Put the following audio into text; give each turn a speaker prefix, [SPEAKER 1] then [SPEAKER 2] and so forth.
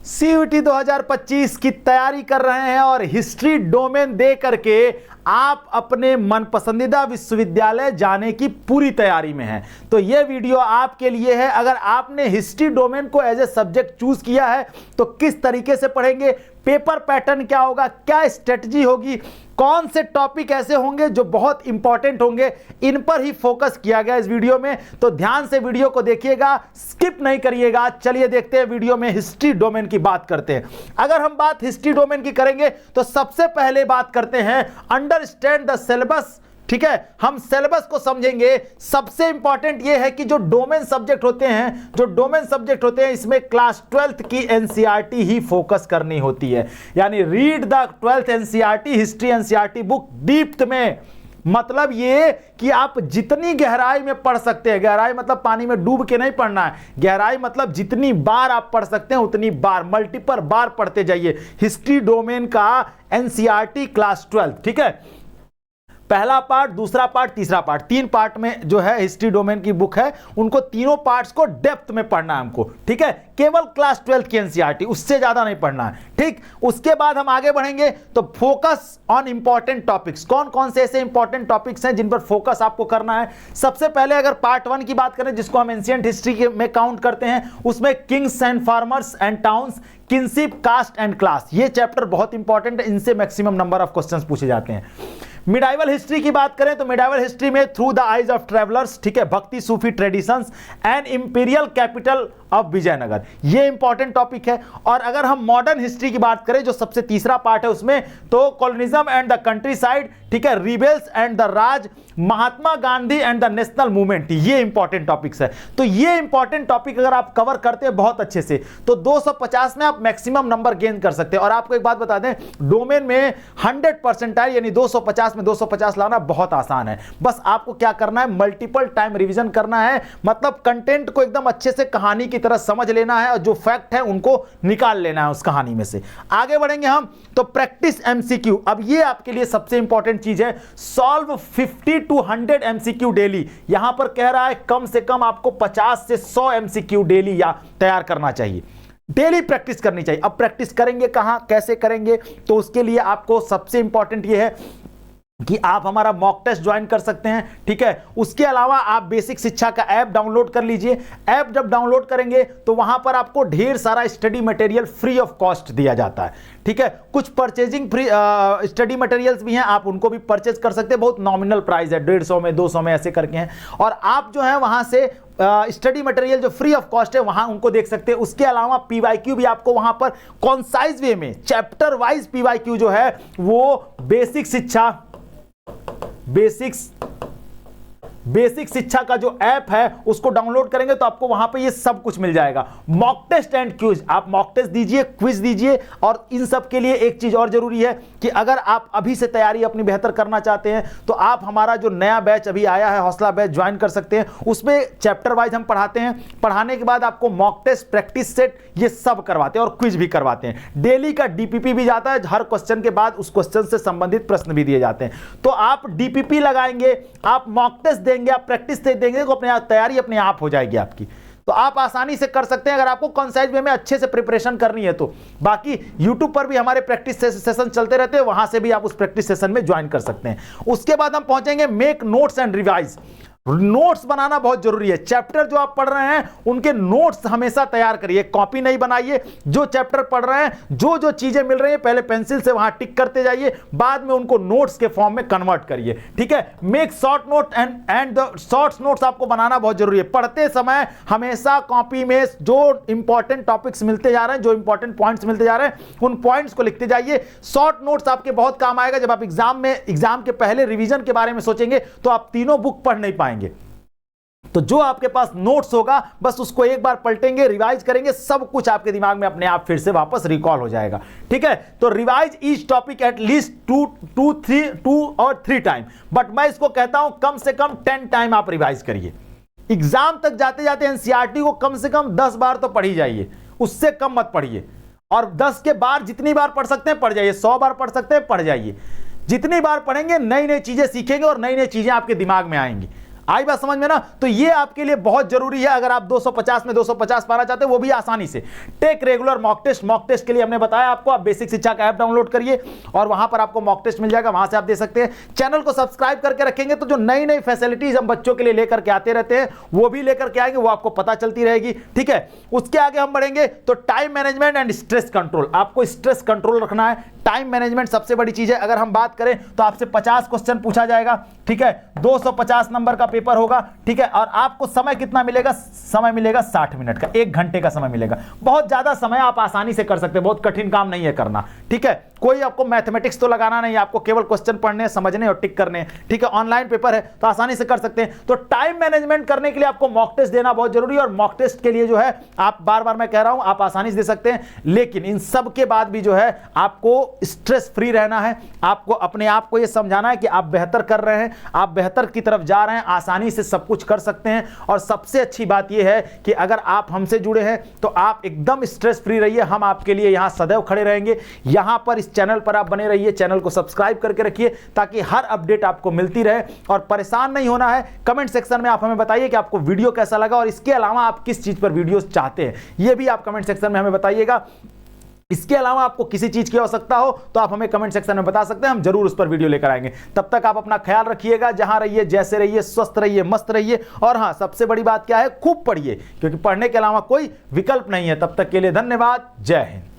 [SPEAKER 1] CUET 2025 की तैयारी कर रहे हैं और हिस्ट्री डोमेन दे करके आप अपने मन पसंदीदा विश्वविद्यालय जाने की पूरी तैयारी में हैं। तो यह वीडियो आपके लिए है। अगर आपने हिस्ट्री डोमेन को एज ए सब्जेक्ट चूज किया है तो किस तरीके से पढ़ेंगे, पेपर पैटर्न क्या होगा, क्या स्ट्रेटजी होगी, कौन से टॉपिक ऐसे होंगे जो बहुत इंपॉर्टेंट होंगे, इन पर ही फोकस किया गया इस वीडियो में। तो ध्यान से वीडियो को देखिएगा, स्किप नहीं करिएगा। चलिए देखते हैं वीडियो में हिस्ट्री डोमेन की बात करते हैं। अगर हम बात हिस्ट्री डोमेन की करेंगे तो सबसे पहले बात करते हैं अंडरस्टैंड द सिलेबस। ठीक है, हम सिलेबस को समझेंगे। सबसे इंपॉर्टेंट यह है कि जो डोमेन सब्जेक्ट होते हैं, इसमें क्लास 12th की एनसीईआरटी ही फोकस करनी होती है। यानी read the 12th NCERT, history NCERT book depth में। मतलब ये कि आप जितनी गहराई में पढ़ सकते हैं, गहराई मतलब पानी में डूब के नहीं पढ़ना है, गहराई मतलब जितनी बार आप पढ़ सकते हैं उतनी बार, मल्टीपल बार पढ़ते जाइए हिस्ट्री डोमेन का एनसीईआरटी क्लास 12। ठीक है, पहला पार्ट, दूसरा पार्ट, तीसरा पार्ट, 3 पार्ट में जो है हिस्ट्री डोमेन की बुक है, उनको तीनों पार्ट्स को डेप्थ में पढ़ना है हमको। ठीक है, केवल क्लास 12th की एनसीईआरटी, उससे ज्यादा नहीं पढ़ना है। ठीक, उसके बाद हम आगे बढ़ेंगे तो फोकस ऑन इंपॉर्टेंट टॉपिक्स। कौन कौन से ऐसे इंपॉर्टेंट टॉपिक्स हैं जिन पर फोकस आपको करना है। सबसे पहले अगर पार्ट 1 की बात करें, जिसको हम एंशिएंट हिस्ट्री में काउंट करते हैं, उसमें kings and farmers and towns, kinship, caste and class, ये चैप्टर बहुत इंपॉर्टेंट है। इनसे मैक्सिमम नंबर ऑफ क्वेश्चंस पूछे जाते हैं। मिडाइवल हिस्ट्री की बात करें तो मिडाइवल हिस्ट्री में through the eyes of travellers, ठीक है, Bhakti Sufi traditions and imperial capital of Vijayanagar, ये इंपॉर्टेंट टॉपिक है। और अगर हम मॉडर्न हिस्ट्री की बात करें, जो सबसे तीसरा पार्ट है उसमें, तो colonialism and the country side, ठीक है, rebels and the Raj, Mahatma Gandhi and the national movement, ये इंपॉर्टेंट टॉपिक्स है। तो ये इंपॉर्टेंट टॉपिक अगर आप कवर करते हैं बहुत अच्छे से तो 250 में आप मैक्सिमम नंबर गेन कर सकते हैं। और आपको एक बात बता दें, डोमेन में 100% यानी 250 में 250 लाना बहुत आसान है। बस आपको क्या करना है, मल्टीपल टाइम रिवीजन करना है। मतलब कंटेंट को एकदम अच्छे से कहानी की तरह समझ लेना है और जो फैक्ट है उनको निकाल लेना है उस कहानी में से। आगे बढ़ेंगे हम तो प्रैक्टिस एमसीक्यू। अब ये आपके लिए सबसे इंपॉर्टेंट चीज है, सॉल्व 50 to 100 एमसीक्यू डेली। यहां पर कह रहा है कम से कम आपको 50 से 100 एमसीक्यू डेली या तैयार करना चाहिए, डेली प्रैक्टिस करनी चाहिए। अब प्रैक्टिस करेंगे कहां, कैसे करेंगे, तो उसके लिए आपको सबसे इंपॉर्टेंट यह है कि आप हमारा मॉक टेस्ट ज्वाइन कर सकते हैं। ठीक है, उसके अलावा आप बेसिक शिक्षा का ऐप डाउनलोड कर लीजिए। ऐप जब डाउनलोड करेंगे तो वहां पर आपको ढेर सारा study material free of cost दिया जाता है। ठीक है, कुछ परचेजिंग फ्री स्टडी मटेरियल्स भी हैं, आप उनको भी परचेज कर सकते हैं। बहुत नॉमिनल प्राइस है, 150 में 200 में ऐसे करके हैं। और आप जो है वहां से स्टडी मटेरियल जो फ्री ऑफ कॉस्ट है वहां उनको देख सकते हैं। उसके अलावा पीवाईक्यू भी आपको वहां पर कॉन्साइज वे में चैप्टर वाइज पीवाईक्यू जो है वो बेसिक शिक्षा का जो ऐप है उसको डाउनलोड करेंगे तो आपको वहां पे ये सब कुछ मिल जाएगा। मॉक टेस्ट एंड क्विज, आप मॉक टेस्ट दीजिए, क्विज दीजिए। और इन सब के लिए एक चीज और जरूरी है कि अगर आप अभी से तैयारी अपनी बेहतर करना चाहते हैं तो आप हमारा जो नया बैच अभी आया है, हौसला बैच, ज्वाइन कर सकते हैं। उसमें चैप्टर वाइज हम पढ़ाते हैं, पढ़ाने के बाद आपको मॉक टेस्ट, प्रैक्टिस सेट, ये सब करवाते हैं और क्विज भी करवाते हैं। डेली का डीपीपी भी जाता है, हर क्वेश्चन के बाद उस क्वेश्चन से संबंधित प्रश्न भी दिए जाते हैं। तो आप डीपीपी लगाएंगे, आप मॉक टेस्ट देंगे, आप प्रैक्टिस देंगे तो अपने तैयारी अपने आप हो जाएगी आपकी। तो आप आसानी से कर सकते हैं अगर आपको कंसाइज वे में अच्छे से प्रिपरेशन करनी है तो। बाकी YouTube पर भी हमारे प्रैक्टिस सेशन चलते रहते हैं, वहां से भी आप उस प्रैक्टिस सेशन में ज्वाइन कर सकते हैं। उसके बाद हम पहुंचेंगे make notes and revise. Notes बनाना बहुत जरूरी है। चैप्टर जो आप पढ़ रहे हैं उनके नोट्स हमेशा तैयार करिए, कॉपी नहीं बनाइए। जो चैप्टर पढ़ रहे हैं, जो जो चीजें मिल रही हैं, पहले पेंसिल से वहां टिक करते जाइए, बाद में उनको नोट्स के फॉर्म में कन्वर्ट करिए। ठीक है, make short note and the short notes आपको बनाना बहुत जरूरी है। पढ़ते समय हमेशा कॉपी में जो इंपॉर्टेंट टॉपिक्स मिलते जा रहे हैं, जो इंपॉर्टेंट पॉइंट्स मिलते जा रहे हैं, उन पॉइंट्स को लिखते जाइए। शॉर्ट नोट्स आपके बहुत काम आएगा जब आप एग्जाम के पहले रिवीजन के बारे में सोचेंगे तो आप तीनों बुक पढ़ नहीं पाएंगे। तो जो आपके पास नोट्स होगा बस उसको एक बार पलटेंगे, रिवाइज करेंगे, सब कुछ आपके दिमाग में अपने आप फिर से वापस रिकॉल हो जाएगा। ठीक है, तो revise each topic at least 2 और 3 टाइम, बट मैं इसको कहता हूं कम से कम 10 टाइम आप रिवाइज करिए। एग्जाम तक जाते जाते एनसीईआरटी को कम से कम 10 बार तो पढ़ी जाइए, उससे कम मत पढ़िए। और 10 के बार जितनी बार पढ़ सकते हैं पढ़ जाइए, 100 बार पढ़ सकते हैं पढ़ जाइए। जितनी बार पढ़ेंगे नई नई चीजें सीखेंगे और नई नई चीजें आपके दिमाग में आएंगी। आई बात समझ में ना? तो ये आपके लिए बहुत जरूरी है अगर आप 250 में 250 पाना चाहते हैं, वो भी आसानी से। टेक रेगुलर मॉक टेस्ट के लिए हमने बताया आपको, आप बेसिक शिक्षा का ऐप डाउनलोड करिए और वहां पर आपको मॉक टेस्ट मिल जाएगा, वहां से आप दे सकते हैं। चैनल को सब्सक्राइब करके रखेंगे तो जो नई नई फैसिलिटीज हम बच्चों के लिए लेकर के आते रहते हैं वो भी लेकर के आएंगे, वो आपको पता चलती रहेगी, ठीक है। उसके आगे हम बढ़ेंगे तो time management and stress control, आपको स्ट्रेस कंट्रोल रखना है। टाइम मैनेजमेंट सबसे बड़ी चीज है। अगर हम बात करें तो आपसे 50 क्वेश्चन पूछा जाएगा, ठीक है, 250 नंबर का पेपर होगा, ठीक है, और आपको समय कितना मिलेगा? समय मिलेगा 60 मिनट का, 1 घंटे का समय मिलेगा। बहुत ज्यादा समय आप आसानी से कर सकते हैं, बहुत कठिन काम नहीं है करना, ठीक है। कोई आपको मैथमेटिक्स तो लगाना नहीं है, आपको केवल क्वेश्चन पढ़ने, समझने और टिक करने, ठीक है। ऑनलाइन पेपर है तो आसानी से कर सकते हैं। तो टाइम मैनेजमेंट करने के लिए आपको मॉक टेस्ट देना बहुत जरूरी है, और मॉक टेस्ट के लिए जो है आप बार बार मैं कह रहा हूं आप आसानी से दे सकते हैं, लेकिन इन सब के बाद भी जो है आपको स्ट्रेस फ्री रहना है। आपको अपने आप को यह समझाना है कि आप बेहतर कर रहे हैं, आप बेहतर की तरफ जा रहे हैं, आसानी से सब कुछ कर सकते हैं। और सबसे अच्छी बात यह है कि अगर आप हमसे जुड़े हैं तो आप एकदम स्ट्रेस फ्री रहिए, हम आपके लिए यहां सदैव खड़े रहेंगे। यहां पर इस चैनल पर आप बने रहिए, चैनल को सब्सक्राइब करके रखिए ताकि हर अपडेट आपको मिलती रहे। और परेशान नहीं होना है, कमेंट सेक्शन में आप हमें बताइए कि आपको वीडियो कैसा लगा और इसके अलावा आप किस चीज पर वीडियो चाहते हैं, यह भी आप कमेंट सेक्शन में हमें बताइएगा। इसके अलावा आपको किसी चीज की आवश्यकता हो तो आप हमें कमेंट सेक्शन में बता सकते हैं, हम जरूर उस पर वीडियो लेकर आएंगे। तब तक आप अपना ख्याल रखिएगा, जहां रहिए, जैसे रहिए, स्वस्थ रहिए, मस्त रहिए। और हां, सबसे बड़ी बात क्या है, खूब पढ़िए, क्योंकि पढ़ने के अलावा कोई विकल्प नहीं है। तब तक के लिए धन्यवाद, जय हिंद।